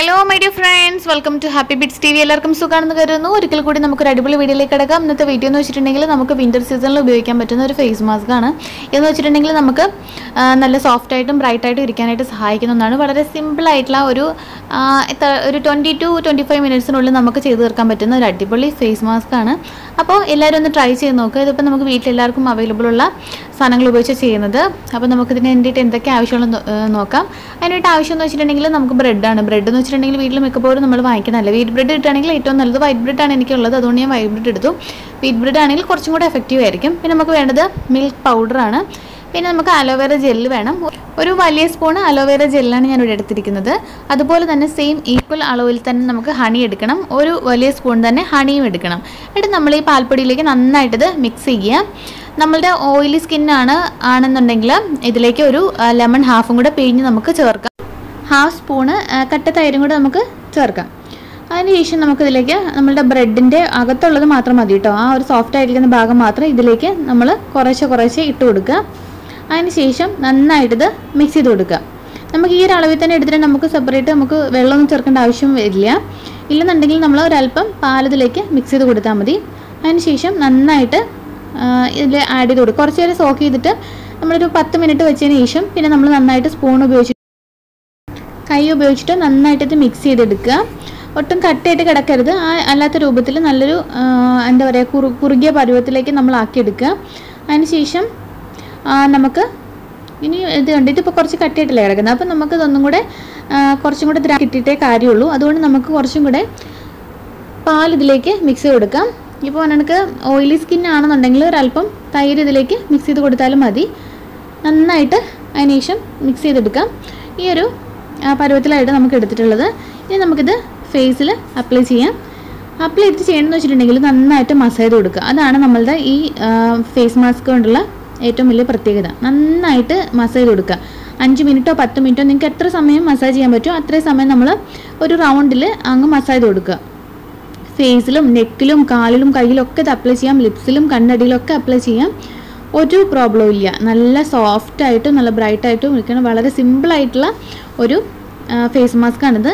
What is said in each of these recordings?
Hello my dear friends, welcome to Happy Bits TV. എല്ലാവർക്കും സുഖാണെന്ന് കരുതുന്നു. ഒരിക്കൽ കൂടി നമുക്ക് ഒരു അടിപൊളി വീഡിയോയിലേക്ക് കടക്കാം. ഇന്നത്തെ വീഡിയോ എന്ന് വെച്ചിട്ടുണ്ടെങ്കിൽ നമുക്ക് വിന്റർ സീസണിൽ ഉപയോഗിക്കാൻ പറ്റുന്ന ഒരു ഫേസ് മാസ്ക് ആണ്. എന്ന് വെച്ചിട്ടുണ്ടെങ്കിൽ നമുക്ക് നല്ല സോഫ്റ്റ് ആയിട്ടും ബ്രൈറ്റ് ആയിട്ടും ഇരിക്കാനായിട്ട് സഹായിക്കുന്ന ഒന്നാണ്. വളരെ സിമ്പിൾ ആയിട്ടുള്ള ഒരു 20 to 25 മിനിറ്റ്സിനുള്ളിൽ നമുക്ക് ചെയ്തു തീർക്കാൻ പറ്റുന്ന ഒരു അടിപൊളി ഫേസ് മാസ്ക് ആണ്. അപ്പോൾ എല്ലാവരും ഒന്ന് ട്രൈ ചെയ്ത് നോക്കുക. ഇതിപ്പോൾ നമുക്ക് വീട്ടിലെല്ലാവർക്കും അവൈലബിൾ ഉള്ള സാധനങ്ങൾ ഉപയോഗിച്ച് ചെയ്യുന്നത്. അപ്പോൾ നമുക്കിതിന് വേണ്ടിയിട്ട് എന്തൊക്കെ ആവശ്യമുള്ള നോക്കാം. അതിനായിട്ട് ആവശ്യം എന്ന് വെച്ചിട്ടുണ്ടെങ്കിൽ നമുക്ക് ബ്രെഡാണ്. ബ്രെഡ് എന്ന് വെച്ചിട്ടുണ്ടെങ്കിൽ വീട്ടിൽ മിക്കപ്പോഴും നമ്മൾ വാങ്ങിക്കുന്നതല്ല. വീറ്റ് ബ്രെഡ് കിട്ടുകയാണെങ്കിൽ ഏറ്റവും നല്ലത് വൈറ്റ് ബ്രെഡാണ് എനിക്കുള്ളത്. അതുകൊണ്ട് ഞാൻ വൈറ്റ് ബ്രെഡ് എടുത്തു. വീറ്റ് ബ്രെഡ് ആണെങ്കിൽ കുറച്ചും കൂടെ എഫക്റ്റീവ് ആയിരിക്കും. പിന്നെ നമുക്ക് വേണ്ടത് മിൽക്ക് പൗഡറാണ്. പിന്നെ നമുക്ക് അലോവേറ ജെല്ല് വേണം. ഒരു വലിയ സ്പൂൺ അലോവേറ ജെല്ലാണ് ഞാനിവിടെ എടുത്തിരിക്കുന്നത്. അതുപോലെ തന്നെ സെയിം ഈക്വൽ അളവിൽ തന്നെ നമുക്ക് ഹണി എടുക്കണം. ഒരു വലിയ സ്പൂൺ തന്നെ ഹണിയും എടുക്കണം. എന്നിട്ട് നമ്മൾ ഈ പാൽപ്പൊടിയിലേക്ക് നന്നായിട്ടിത് മിക്സ് ചെയ്യുക. നമ്മളുടെ ഓയിലി ആണെന്നുണ്ടെങ്കിൽ ഇതിലേക്ക് ഒരു ലെമൺ ഹാഫും കൂടെ പിഴിഞ്ഞ് നമുക്ക് ചേർക്കാം. ഹാഫ് സ്പൂണ് കട്ട തൈരും കൂടെ നമുക്ക് ചേർക്കാം. അതിനുശേഷം നമുക്കിതിലേക്ക് നമ്മളുടെ ബ്രെഡിൻ്റെ അകത്തുള്ളത് മാത്രം മതി കേട്ടോ. ആ ഒരു സോഫ്റ്റ് ആയിരിക്കുന്ന ഭാഗം മാത്രം ഇതിലേക്ക് നമ്മൾ കുറേശ്ശെ ഇട്ട് കൊടുക്കുക. അതിനുശേഷം നന്നായിട്ടിത് മിക്സ് ചെയ്ത് കൊടുക്കുക. നമുക്ക് ഈ ഒരു അളവിൽ തന്നെ എടുത്തിട്ട് നമുക്ക് സെപ്പറേറ്റ് നമുക്ക് വെള്ളമൊന്നും ചേർക്കേണ്ട ആവശ്യം വരില്ല. ഇല്ലെന്നുണ്ടെങ്കിൽ നമ്മൾ ഒരല്പം പാലതിലേക്ക് മിക്സ് ചെയ്ത് കൊടുത്താൽ മതി. അതിനുശേഷം നന്നായിട്ട് ഇതിൽ ആഡ് ചെയ്ത് കൊടുക്കുക. കുറച്ച് നേരം സോക്ക് ചെയ്തിട്ട് നമ്മളൊരു 10 മിനിറ്റ് വെച്ചതിന് ശേഷം പിന്നെ നമ്മൾ നന്നായിട്ട് സ്പൂൺ ഉപയോഗിച്ചിട്ട് കൈ ഉപയോഗിച്ചിട്ട് നന്നായിട്ട് ഇത് മിക്സ് ചെയ്തെടുക്കുക. ഒട്ടും കട്ടയായിട്ട് കിടക്കരുത്. അല്ലാത്ത രൂപത്തിൽ നല്ലൊരു എന്താ പറയുക കുറുകിയ പരുവത്തിലേക്ക് നമ്മൾ ആക്കിയെടുക്കുക. അതിനുശേഷം നമുക്ക് ഇനി ഇത് കണ്ടിട്ട് ഇപ്പോൾ കുറച്ച് കട്ടിയായിട്ടല്ലേ കിടക്കുന്നത്. അപ്പോൾ നമുക്ക് ഇതൊന്നും കൂടെ കുറച്ചും കൂടെ കിട്ടിയിട്ടേ കാര്യമുള്ളൂ. അതുകൊണ്ട് നമുക്ക് കുറച്ചും കൂടെ പാൽ ഇതിലേക്ക് മിക്സ് ചെയ്ത് കൊടുക്കാം. ഇപ്പോൾ എനിക്ക് ഓയിലി സ്കിന്നാണെന്നുണ്ടെങ്കിൽ ഒരല്പം തൈര് ഇതിലേക്ക് മിക്സ് ചെയ്ത് കൊടുത്താലും മതി. നന്നായിട്ട് അതിനുശേഷം മിക്സ് ചെയ്തെടുക്കാം. ഈ ഒരു പരുവത്തിലായിട്ട് നമുക്ക് എടുത്തിട്ടുള്ളത്. ഇനി നമുക്കിത് ഫേസിൽ അപ്ലൈ ചെയ്യാം. അപ്ലൈ ചെയ്ത് ചെയ്യണമെന്ന് വെച്ചിട്ടുണ്ടെങ്കിൽ നന്നായിട്ട് മസാജ് ചെയ്ത് കൊടുക്കുക. അതാണ് നമ്മളുടെ ഈ ഫേസ് മാസ്ക് കൊണ്ടുള്ള ഏറ്റവും വലിയ പ്രത്യേകത. നന്നായിട്ട് മസാജ് ചെയ്ത് കൊടുക്കുക. 5 മിനിറ്റോ 10 മിനിറ്റോ നിങ്ങൾക്ക് എത്ര സമയം മസാജ് ചെയ്യാൻ പറ്റുമോ അത്രയും സമയം നമ്മൾ ഒരു റൗണ്ടിൽ അങ്ങ് മസാജ് ചെയ്ത് കൊടുക്കുക. ഫേസിലും നെക്കിലും കാലിലും കയ്യിലും ഒക്കെ ഇത് അപ്ലൈ ചെയ്യാം. ലിപ്സിലും കണ്ണടിയിലൊക്കെ അപ്ലൈ ചെയ്യാം. ഒരു പ്രോബ്ലവും ഇല്ല. നല്ല സോഫ്റ്റായിട്ടും നല്ല ബ്രൈറ്റായിട്ടും ഇരിക്കണം. വളരെ സിമ്പിളായിട്ടുള്ള ഒരു ഫേസ് മാസ്കാണിത്.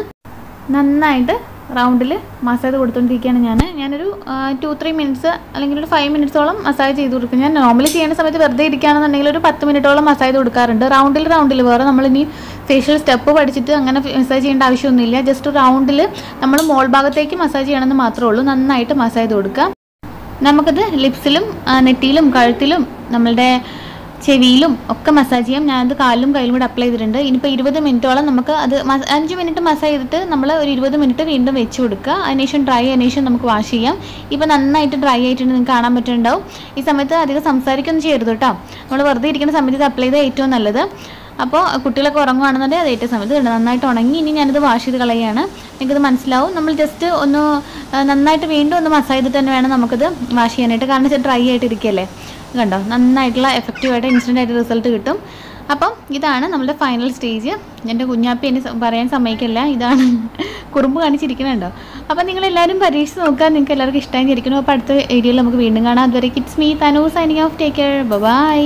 നന്നായിട്ട് റൗണ്ടിൽ മസാജ് കൊടുത്തുകൊണ്ടിരിക്കുകയാണ് ഞാനൊരു 2-3 മിനിറ്റ്സ് അല്ലെങ്കിൽ ഒരു 5 മിനിറ്റ്സോളം മസാജ് ചെയ്ത് കൊടുക്കും. ഞാൻ നോർമലി ചെയ്യുന്ന സമയത്ത് വെറുതെ ഇരിക്കുകയാണെന്നുണ്ടെങ്കിൽ ഒരു 10 മിനിറ്റോളം മസാജ് കൊടുക്കാറുണ്ട്. റൗണ്ടിൽ വേറെ നമ്മളിനി ഫേഷ്യൽ സ്റ്റെപ്പ് പഠിച്ചിട്ട് അങ്ങനെ മസാജ് ചെയ്യേണ്ട ആവശ്യമൊന്നുമില്ല. ജസ്റ്റ് റൗണ്ടിൽ നമ്മൾ മോൾ ഭാഗത്തേക്ക് മസാജ് ചെയ്യണമെന്ന് മാത്രമേ ഉള്ളൂ. നന്നായിട്ട് മസാജ് ചെയ്ത് കൊടുക്കുക. നമുക്കത് ലിപ്സിലും നെറ്റിയിലും കഴുത്തിലും നമ്മളുടെ ചെവിയിലും ഒക്കെ മസാജ് ചെയ്യാം. ഞാനത് കാലിലും കയ്യിലും കൂടെ അപ്ലൈ ചെയ്തിട്ടുണ്ട്. ഇനിയിപ്പോൾ 20 മിനിറ്റോളം നമുക്ക് അത് 5 മിനിറ്റ് മസാജ് ചെയ്തിട്ട് നമ്മൾ ഒരു 20 മിനിറ്റ് വീണ്ടും വെച്ച് കൊടുക്കുക. അതിനുശേഷം ഡ്രൈ ആയതിനുശേഷം നമുക്ക് വാഷ് ചെയ്യാം. ഇപ്പോൾ നന്നായിട്ട് ഡ്രൈ ആയിട്ടുണ്ട്, നിങ്ങൾക്ക് കാണാൻ പറ്റുന്നുണ്ടാവും. ഈ സമയത്ത് അധികം സംസാരിക്കൊന്നും ചെയ്യരുത് കേട്ടോ. നമ്മൾ വെറുതെ ഇരിക്കുന്ന സമയത്ത് ഇത് അപ്ലൈ ചെയ്താൽ ഏറ്റവും നല്ലത്. അപ്പോൾ കുട്ടികളൊക്കെ ഉറങ്ങുകയാണെന്നുണ്ടെങ്കിൽ അത് ഏറ്റവും സമയത്ത് നന്നായിട്ട് ഉണങ്ങി. ഇനി ഞാനിത് വാഷ് ചെയ്ത് കളയുകയാണ്. നിങ്ങൾക്കിത് മനസ്സിലാവും. നമ്മൾ ജസ്റ്റ് ഒന്ന് നന്നായിട്ട് വീണ്ടും ഒന്ന് മസാജ് ചെയ്തിട്ട് തന്നെ വേണം നമുക്കിത് വാഷ് ചെയ്യാനായിട്ട്. കാരണം വെച്ചാൽ ഡ്രൈ ആയിട്ട് ഇരിക്കുകയല്ലേ. കണ്ടോ, നന്നായിട്ടുള്ള എഫക്റ്റീവായിട്ട് ഇൻസ്റ്റൻ്റായിട്ട് റിസൾട്ട് കിട്ടും. അപ്പം ഇതാണ് നമ്മുടെ ഫൈനൽ സ്റ്റേജ്. എൻ്റെ കുഞ്ഞാപ്പി എന്നെ പറയാൻ സമ്മതിക്കില്ല. ഇതാണ് കുറുമ്പ് കാണിച്ചിരിക്കുന്നുണ്ടോ. അപ്പം നിങ്ങളെല്ലാവരും പരീക്ഷിച്ച് നോക്കുക. നിങ്ങൾക്ക് എല്ലാവർക്കും ഇഷ്ടമായി ഇരിക്കുന്നു. അപ്പോൾ അടുത്ത വീഡിയോയിൽ നമുക്ക് വീണ്ടും കാണാം. അതുവരെ it's me Tanu signing off. Take care. By.